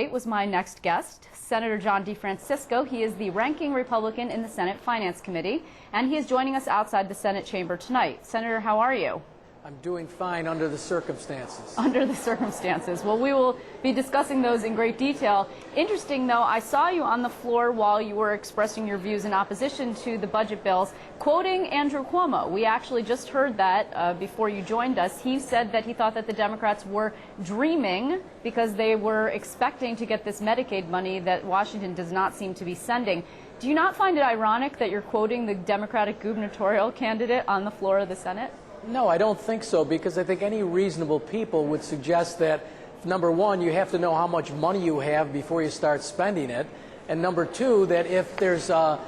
Was my next guest, Senator John DeFrancisco. He is the ranking Republican in the Senate Finance Committee, and he is joining us outside the Senate chamber tonight. Senator, how are you? I'm doing fine under the circumstances. Under the circumstances. Well, we will be discussing those in great detail. Interesting, though, I saw you on the floor while you were expressing your views in opposition to the budget bills, quoting Andrew Cuomo. We actually just heard that before you joined us. He said that he thought that the Democrats were dreaming because they were expecting to get this Medicaid money that Washington does not seem to be sending. Do you not find it ironic that you're quoting the Democratic gubernatorial candidate on the floor of the Senate? No, I don't think so, because I think any reasonable people would suggest that, number one, you have to know how much money you have before you start spending it, and number two, that if there's $1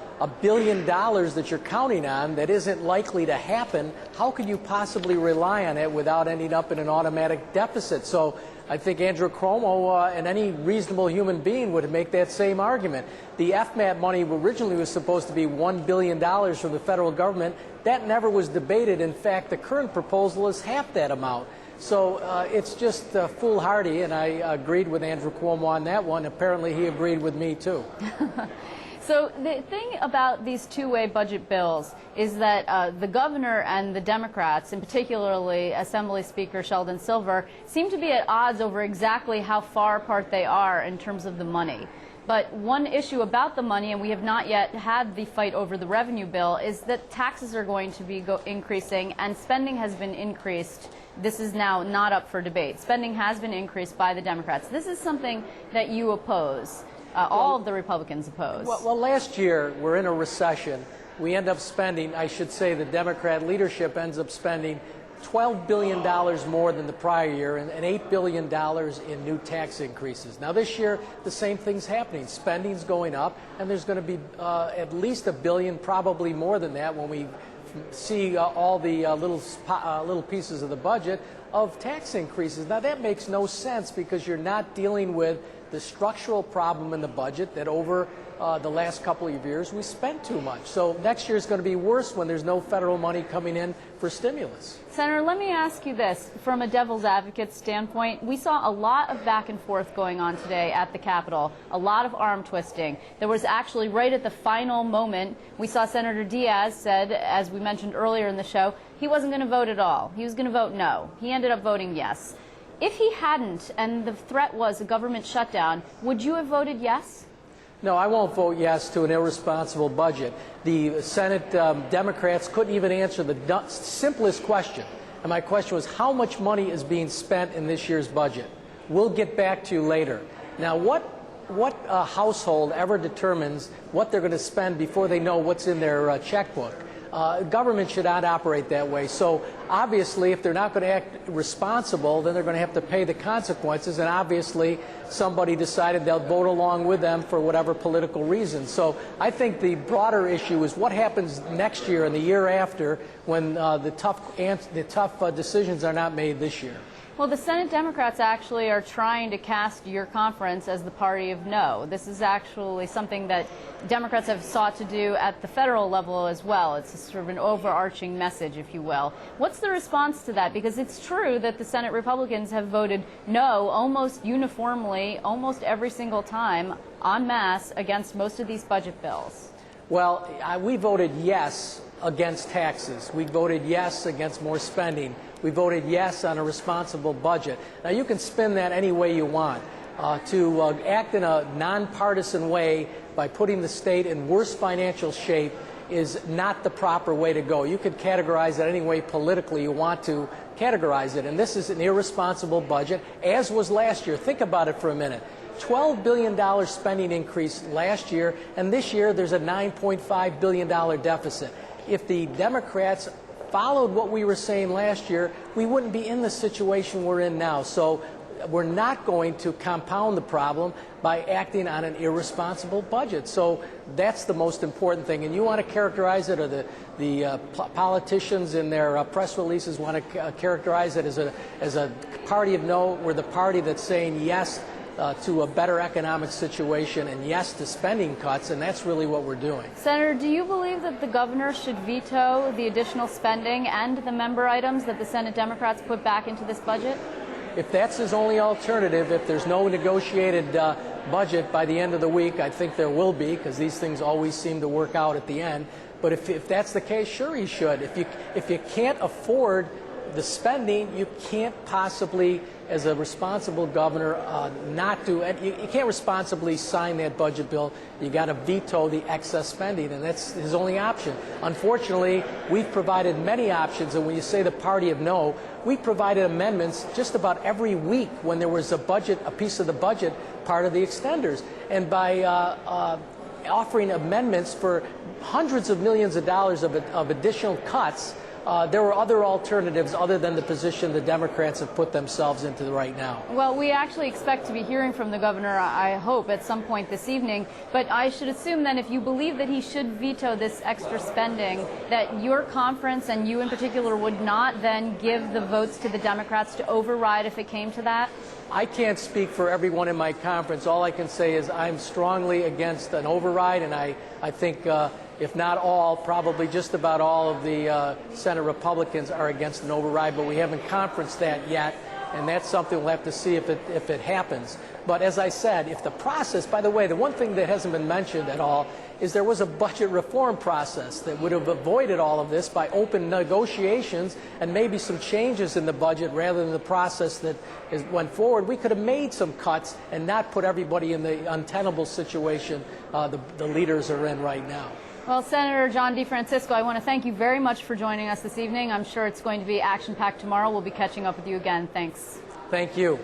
billion that you're counting on that isn't likely to happen, how could you possibly rely on it without ending up in an automatic deficit? So I think Andrew Cuomo and any reasonable human being would make that same argument. The FMAP money originally was supposed to be $1 billion from the federal government. That never was debated. In fact, the current proposal is half that amount. So it's just foolhardy, and I agreed with Andrew Cuomo on that one. Apparently, he agreed with me, too. So the thing about these two-way budget bills is that the governor and the Democrats, and particularly Assembly Speaker Sheldon Silver, seem to be at odds over exactly how far apart they are in terms of the money. But one issue about the money, and we have not yet had the fight over the revenue bill, is that taxes are going to be increasing and spending has been increased. This is now not up for debate. Spending has been increased by the Democrats. This is something that you oppose. All of the Republicans oppose. Well, last year, we're in a recession. We end up spending, I should say the Democrat leadership ends up spending $12 billion more than the prior year and $8 billion in new tax increases. Now this year, the same thing's happening. Spending's going up, and there's going to be at least $1 billion, probably more than that, when we see all the little pieces of the budget of tax increases. Now that makes no sense, because you're not dealing with the structural problem in the budget that over the last couple of years we spent too much. So next year is going to be worse when there's no federal money coming in for stimulus. Senator, let me ask you this. From a devil's advocate standpoint, we saw a lot of back and forth going on today at the Capitol, a lot of arm twisting. There was actually, right at the final moment, we saw Senator Diaz said, as we mentioned earlier in the show, he wasn't going to vote at all. He was going to vote no. He ended up voting yes. If he hadn't, and the threat was a government shutdown, would you have voted yes? No, I won't vote yes to an irresponsible budget. The Senate Democrats couldn't even answer the simplest question. And my question was, how much money is being spent in this year's budget? We'll get back to you later. Now, what household ever determines what they're going to spend before they know what's in their checkbook? Government should not operate that way. So obviously, if they're not going to act responsible, then they're going to have to pay the consequences. And obviously, somebody decided they'll vote along with them for whatever political reason. So I think the broader issue is what happens next year and the year after when the tough decisions are not made this year. Well, the Senate Democrats actually are trying to cast your conference as the party of no. This is actually something that Democrats have sought to do at the federal level as well. It's a sort of an overarching message, if you will. What's the response to that? Because it's true that the Senate Republicans have voted no almost uniformly, almost every single time, en masse, against most of these budget bills. Well, we voted yes against taxes. We voted yes against more spending. We voted yes on a responsible budget. Now, you can spin that any way you want. To act in a nonpartisan way by putting the state in worse financial shape is not the proper way to go. You can categorize it any way politically you want to categorize it. And this is an irresponsible budget, as was last year. Think about it for a minute. $12 billion spending increase last year, and this year there's a $9.5 billion deficit. If the Democrats followed what we were saying last year, we wouldn't be in the situation we're in now. So we're not going to compound the problem by acting on an irresponsible budget. So that's the most important thing. And you want to characterize it, or the politicians in their press releases want to characterize it as a party of no. We're the party that's saying yes to a better economic situation and yes to spending cuts, and that's really what we're doing. Senator, do you believe that the governor should veto the additional spending and the member items that the Senate Democrats put back into this budget? if that's his only alternative, if there's no negotiated budget by the end of the week, I think there will be, because these things always seem to work out at the end. But if that's the case, sure, he should. If you can't afford the spending, you can't possibly, as a responsible governor, not do it. You can't responsibly sign that budget bill. You got to veto the excess spending, and that's his only option. Unfortunately, we've provided many options, and when you say the party of no, we provided amendments just about every week when there was a piece of the budget part of the extenders, and by offering amendments for hundreds of millions of dollars of additional cuts. There were other alternatives other than the position the Democrats have put themselves into right now. Well, we actually expect to be hearing from the governor, I hope, at some point this evening. But I should assume then, if you believe that he should veto this extra spending, that your conference and you in particular would not then give the votes to the Democrats to override if it came to that? I can't speak for everyone in my conference. All I can say is I'm strongly against an override, and I think if not all, probably just about all of the Senate Republicans are against an override, but we haven't conferenced that yet, and that's something we'll have to see if it happens. But as I said, if the process, by the way, the one thing that hasn't been mentioned at all is there was a budget reform process that would have avoided all of this by open negotiations and maybe some changes in the budget rather than the process that went forward. We could have made some cuts and not put everybody in the untenable situation the leaders are in right now. Well, Senator John DeFrancisco, I want to thank you very much for joining us this evening. I'm sure it's going to be action-packed tomorrow. We'll be catching up with you again. Thanks. Thank you.